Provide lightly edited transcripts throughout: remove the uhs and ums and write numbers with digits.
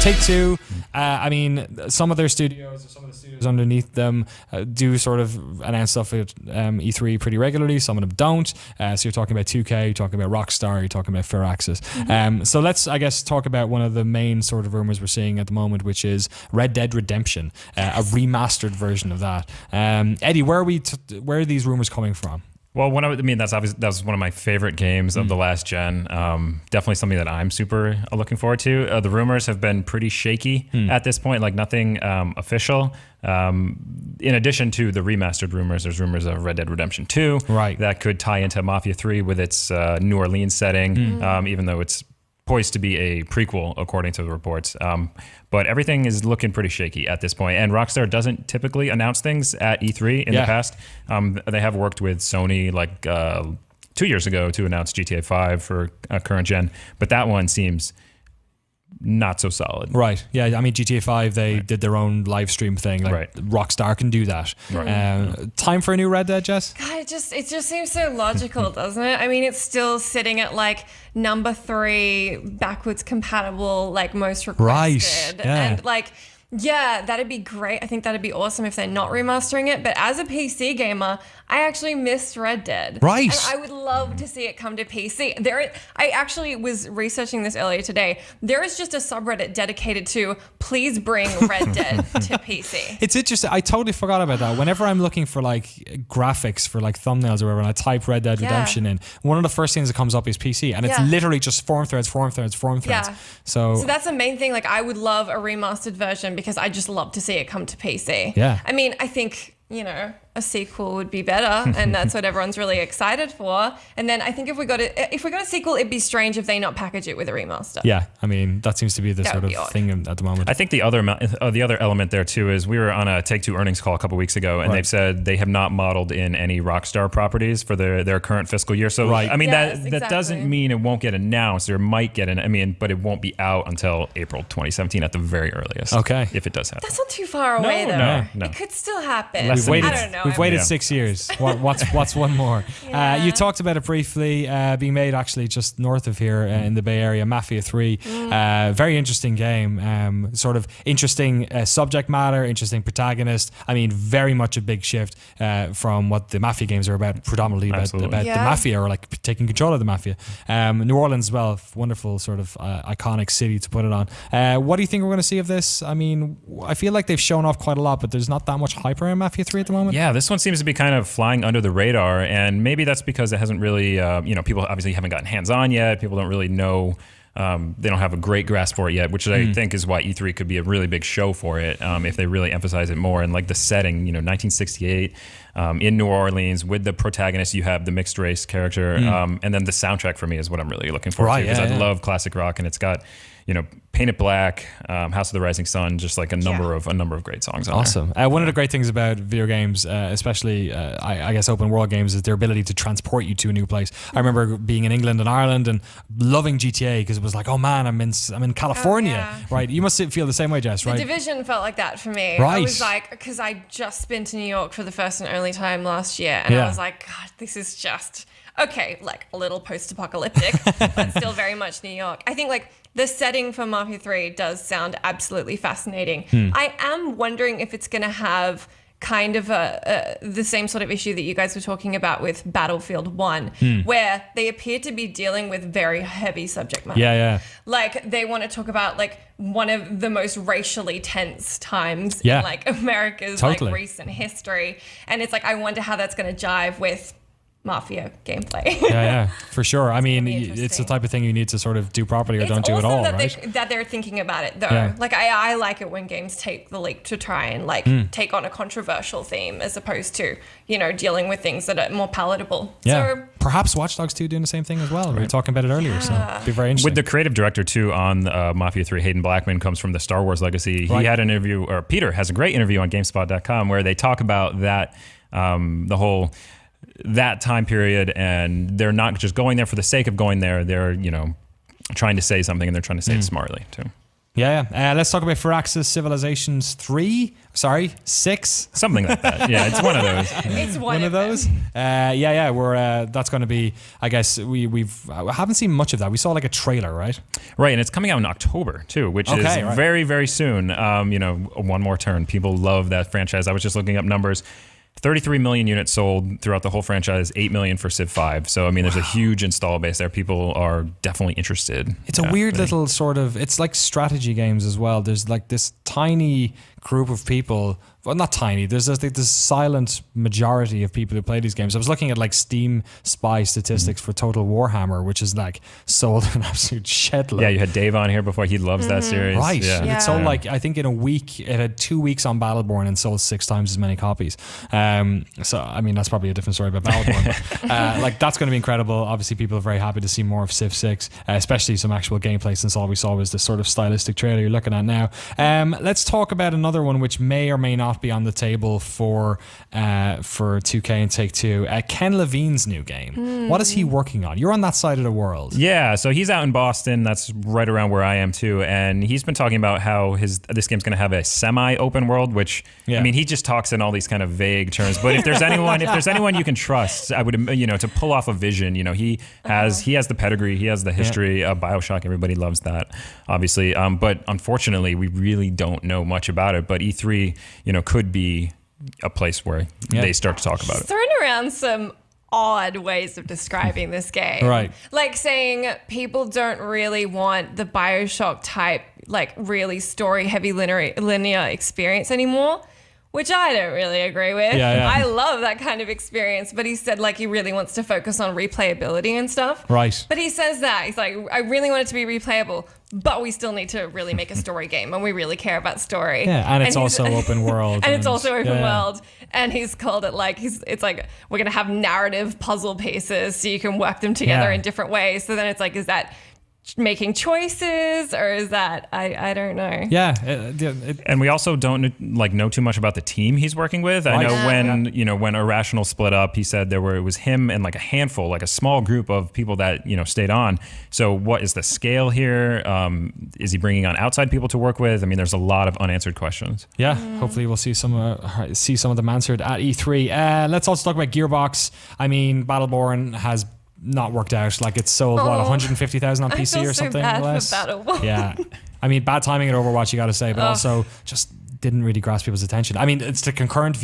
Take-Two, I mean, some of their studios, or some of the studios underneath them do sort of announce stuff at E3 pretty regularly. Some of them don't. So you're talking about 2K, you're talking about Rockstar, you're talking about Firaxis. So let's, I guess, talk about one of the main sort of rumors we're seeing at the moment, which is Red Dead Redemption, a remastered version of that. Eddie, where are these rumors coming from? Well, that was one of my favorite games of the last gen. Definitely something that I'm super looking forward to. The rumors have been pretty shaky at this point, like nothing official. In addition to the remastered rumors, there's rumors of Red Dead Redemption 2 that could tie into Mafia 3 with its New Orleans setting, even though it's poised to be a prequel, according to the reports. But everything is looking pretty shaky at this point. And Rockstar doesn't typically announce things at E3 in the past. They have worked with Sony like 2 years ago to announce GTA 5 for current gen. But that one seems not so solid. Right. Yeah. I mean, GTA 5, they did their own live stream thing. Like Rockstar can do that. Time for a new Red Dead, Jess? God, it just seems so logical, doesn't it? I mean, it's still sitting at like number 3 backwards compatible, like most requested. Right. Yeah. And like, yeah, that'd be great. I think that'd be awesome if they're not remastering it. But as a PC gamer, I actually missed Red Dead. Right. And I would love to see it come to PC. I actually was researching this earlier today. There is just a subreddit dedicated to please bring Red Dead to PC. It's interesting. I totally forgot about that. Whenever I'm looking for like graphics for like thumbnails or whatever, and I type Red Dead Redemption in, one of the first things that comes up is PC. And it's literally just form threads. Yeah. So that's the main thing. Like, I would love a remastered version because I just love to see it come to PC. Yeah. I mean, I think, a sequel would be better, and that's what everyone's really excited for. And then I think if we got a sequel, it'd be strange if they not package it with a remaster. Yeah, I mean, that seems to be the sort of thing at the moment. I think the other element there too is we were on a Take-Two earnings call a couple weeks ago, and they've said they have not modeled in any Rockstar properties for their current fiscal year. So I mean, that doesn't mean it won't get announced. Or might get but it won't be out until April 2017 at the very earliest. Okay, if it does happen. That's not too far away though. No. It could still happen. We've waited 6 years. What's one more? You talked about it briefly, being made actually just north of here in the Bay Area, Mafia 3. Very interesting game. Sort of interesting subject matter, interesting protagonist. I mean, very much a big shift from what the Mafia games are about, predominantly about the Mafia, or like taking control of the Mafia. New Orleans as well, wonderful sort of iconic city to put it on. What do you think we're going to see of this? I mean, I feel like they've shown off quite a lot, but there's not that much hype around Mafia 3 at the moment. Yeah, this one seems to be kind of flying under the radar, and maybe that's because it hasn't really, people obviously haven't gotten hands-on yet. People don't really know. They don't have a great grasp for it yet, which I think is why E3 could be a really big show for it if they really emphasize it more. And like the setting, 1968 in New Orleans with the protagonist, you have the mixed race character, and then the soundtrack for me is what I'm really looking forward to, because I love classic rock, and it's got Paint It Black, House of the Rising Sun, just like a number of great songs on there. One of the great things about video games, especially I guess open world games, is their ability to transport you to a new place. I remember being in England and Ireland and loving GTA because it was like, oh man, I'm in California, right? You must feel the same way, Jess, right? The Division felt like that for me. Right. I was like, because I'd just been to New York for the first and only time last year, and I was like, God, this is just okay, like a little post-apocalyptic, but still very much New York. I think like the setting for Mafia 3 does sound absolutely fascinating. I am wondering if it's going to have kind of the same sort of issue that you guys were talking about with Battlefield 1, where they appear to be dealing with very heavy subject matter. Yeah. Like they want to talk about like one of the most racially tense times in like America's like recent history. And it's like, I wonder how that's going to jive with Mafia gameplay. yeah, for sure. I mean, it's the type of thing you need to sort of do properly or don't do at all, right? That they're thinking about it though. Yeah. Like I like it when games take the leap to try and like take on a controversial theme as opposed to, dealing with things that are more palatable. Yeah. So perhaps Watch Dogs 2 doing the same thing as well. We were talking about it earlier, so it'd be very interesting. With the creative director too on Mafia 3, Hayden Blackman, comes from the Star Wars legacy. He had an interview, or Peter has a great interview on GameSpot.com where they talk about that, the whole that time period, and they're not just going there for the sake of going there. They're trying to say something, and they're trying to say it smartly too. Yeah. Let's talk about Firaxis Civilizations 6. Something like that. Yeah, it's one of those. It's one of those. We're that's going to be. I guess we haven't seen much of that. We saw like a trailer, right? Right, and it's coming out in October too, which is very, very soon. One More Turn. People love that franchise. I was just looking up numbers. 33 million units sold throughout the whole franchise, 8 million for Civ 5. So, I mean, there's a huge install base there. People are definitely interested. It's a weird little sort of, it's like strategy games as well. There's like this tiny group of people. Well, not tiny. There's this silent majority of people who play these games. I was looking at like Steam Spy statistics for Total Warhammer, which is like sold an absolute shitload. Yeah, you had Dave on here before. He loves that series. Right. Yeah. It sold like, I think in a week, it had 2 weeks on Battleborn and sold 6 times as many copies. So, I mean, that's probably a different story about Battleborn. But, like, that's going to be incredible. Obviously, people are very happy to see more of Civ 6, especially some actual gameplay, since all we saw was this sort of stylistic trailer you're looking at now. Let's talk about another one which may or may not be on the table for 2K and Take-Two. Ken Levine's new game. What is he working on? You're on that side of the world. Yeah, so he's out in Boston. That's right around where I am too. And he's been talking about how this game's going to have a semi-open world, which I mean, he just talks in all these kind of vague terms. But if there's anyone you can trust, I would, to pull off a vision. He has the pedigree, he has the history of BioShock. Everybody loves that, obviously. But unfortunately, we really don't know much about it. But E3, could be a place where they start to talk about it. Thrown around some odd ways of describing this game. Right. Like saying people don't really want the BioShock type, like really story heavy linear experience anymore, which I don't really agree with. Yeah. I love that kind of experience, but he said like he really wants to focus on replayability and stuff. Right. But he says that. He's like, I really want it to be replayable, but we still need to really make a story game, and we really care about story. Yeah, and it's also open world. And it's also open world. And he's called it like, it's like, we're going to have narrative puzzle pieces so you can work them together in different ways. So then it's like, is that making choices, or is that I don't know. And we also don't know too much about the team he's working with. I know when Irrational split up, he said it was him and like a handful, like a small group of people that stayed on. So what is the scale here? Is he bringing on outside people to work with? I mean, there's a lot of unanswered questions. Hopefully we'll see some of them answered at E3. Let's also talk about Gearbox. I mean, Battleborn has not worked out. Like, it's sold 150,000 on PC or something less. Yeah, I mean, bad timing at Overwatch, you got to say, but also just didn't really grasp people's attention. I mean, it's the concurrent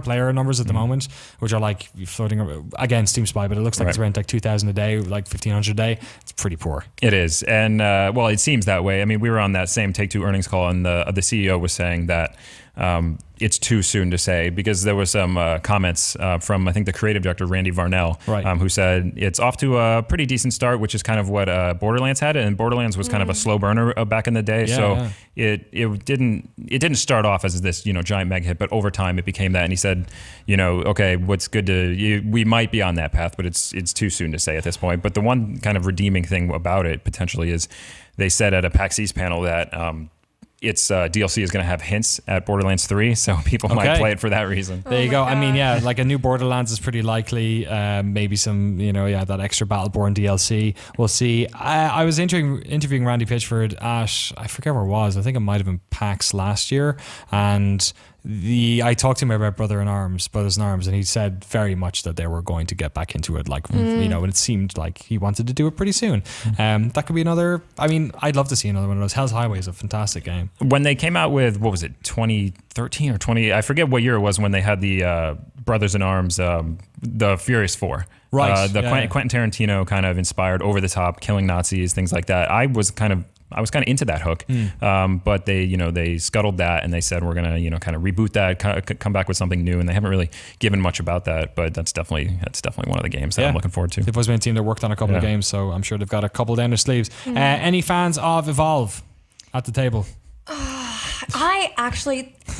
player numbers at the moment, which are like floating again, Steam Spy, but it looks like it's around like 2,000 a day, like 1,500 a day. It's pretty poor. It is, and it seems that way. I mean, we were on that same Take-Two earnings call, and the CEO was saying that it's too soon to say, because there was some comments from, I think, the creative director, Randy Varnell, who said it's off to a pretty decent start, which is kind of what Borderlands had. And Borderlands was kind of a slow burner back in the day. It didn't start off as this, giant mega hit, but over time it became that. And he said, okay, what's good we might be on that path, but it's too soon to say at this point. But the one kind of redeeming thing about it potentially is they said at a PAX East panel that its DLC is going to have hints at Borderlands 3, so people might play it for that reason. There you go. God. I mean, like a new Borderlands is pretty likely. Maybe some, that extra Battleborn DLC. We'll see. I was interviewing Randy Pitchford at, I forget where it was. I think it might have been PAX last year, and I talked to him about Brothers in Arms, and he said very much that they were going to get back into it, and it seemed like he wanted to do it pretty soon. That could be another. I mean, I'd love to see another one of those. Hell's Highway is a fantastic game. When they came out with, what was it, 2013 or 20? I forget what year it was when they had the Brothers in Arms, the Furious 4. Right. Quentin Tarantino kind of inspired, over the top, killing Nazis, things like that. I was kind of into that hook, but they scuttled that, and they said we're gonna kind of reboot that, come back with something new, and they haven't really given much about that. But that's definitely one of the games that I'm looking forward to. They've always been a team that worked on a couple of games, so I'm sure they've got a couple down their sleeves. Any fans of Evolve at the table?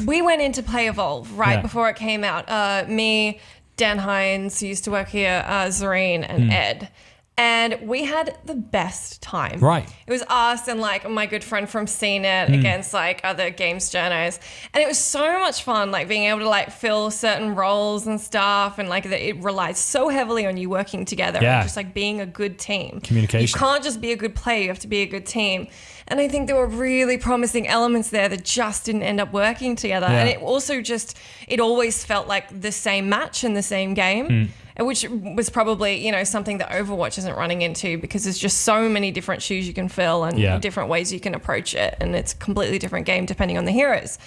We went in to play Evolve before it came out. Me, Dan Hines, who used to work here, Zareen, and Ed. And we had the best time. Right. It was us and like my good friend from CNET against like other games journos. And it was so much fun, like being able to like fill certain roles and stuff. And like it relies so heavily on you working together and just like being a good team. Communication. You can't just be a good player, you have to be a good team. And I think there were really promising elements there that just didn't end up working together. Yeah. And it also just, it always felt like the same match in the same game. Which was probably, something that Overwatch isn't running into because there's just so many different shoes you can fill and different ways you can approach it. And it's a completely different game depending on the heroes.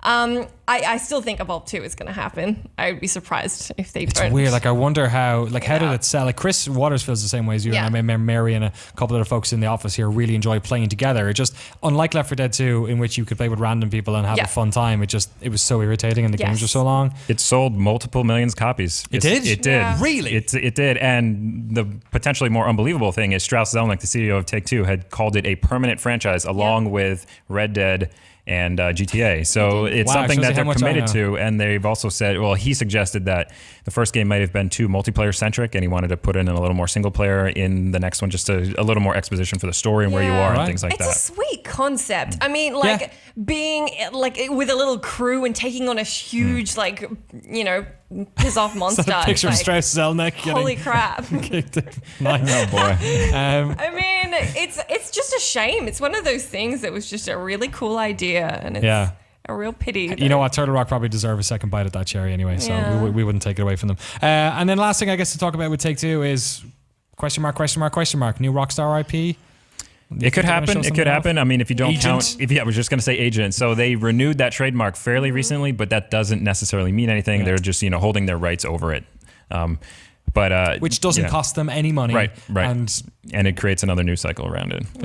I still think Evolve 2 is going to happen. I would be surprised if they don't. It's weird. Like, I wonder how did it sell? Like, Chris Waters feels the same way as you. Yeah. And I remember Mary and a couple of the folks in the office here really enjoy playing together. It just, unlike Left 4 Dead 2, in which you could play with random people and have a fun time, it was so irritating and the games were so long. It sold multiple millions of copies. It did? It did. Yeah. Really? It did. And the potentially more unbelievable thing is Strauss Zelnick, the CEO of Take-Two, had called it a permanent franchise along with Red Dead and GTA. So it's something that they're committed to. And they've also said, well, he suggested that the first game might have been too multiplayer centric and he wanted to put in a little more single player in the next one, just a little more exposition for the story and where you are and things like that. It's a sweet concept. I mean, like being like with a little crew and taking on a huge, like, piss off monster. Picture of like, Strauss Zelnick. Holy crap. Nice. Oh boy. I mean, it's just a shame. It's one of those things that was just a really cool idea, and it's a real pity. You know what? Turtle Rock probably deserve a second bite at that cherry anyway, so we wouldn't take it away from them. And then last thing I guess to talk about with Take-Two is question mark, new Rockstar IP. It could happen. It could happen. I mean, if you don't count, I was just going to say Agent. So they renewed that trademark fairly recently, but that doesn't necessarily mean anything. Yeah. They're just, holding their rights over it. Which doesn't cost them any money. Right. And it creates another news cycle around it. But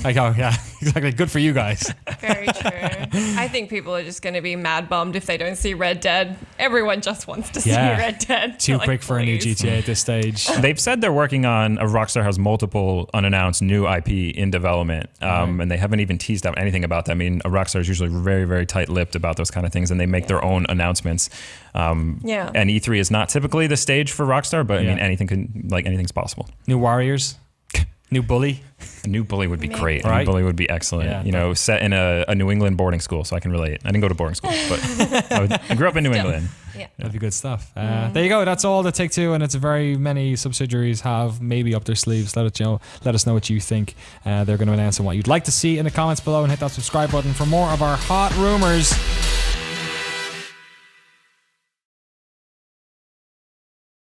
exactly. Good for you guys. Very true. I think people are just going to be mad bummed if they don't see Red Dead. Everyone just wants to see Red Dead. Too quick for a new GTA at this stage. They've said they're working on, Rockstar has multiple unannounced new IP in development, and they haven't even teased out anything about that. I mean, Rockstar is usually very, very tight-lipped about those kind of things, and they make their own announcements. And E3 is not typically the stage for Rockstar, but I mean, anything's possible. New Warriors. New Bully. A new Bully would be great. Right? A new Bully would be excellent. Set in a New England boarding school, so I can relate. I didn't go to boarding school, but I grew up in New England. Yeah. That'd be good stuff. There you go. That's all that Take-Two and its very many subsidiaries have maybe up their sleeves. Let us know what you think they're going to announce and what you'd like to see in the comments below, and hit that subscribe button for more of our hot rumors.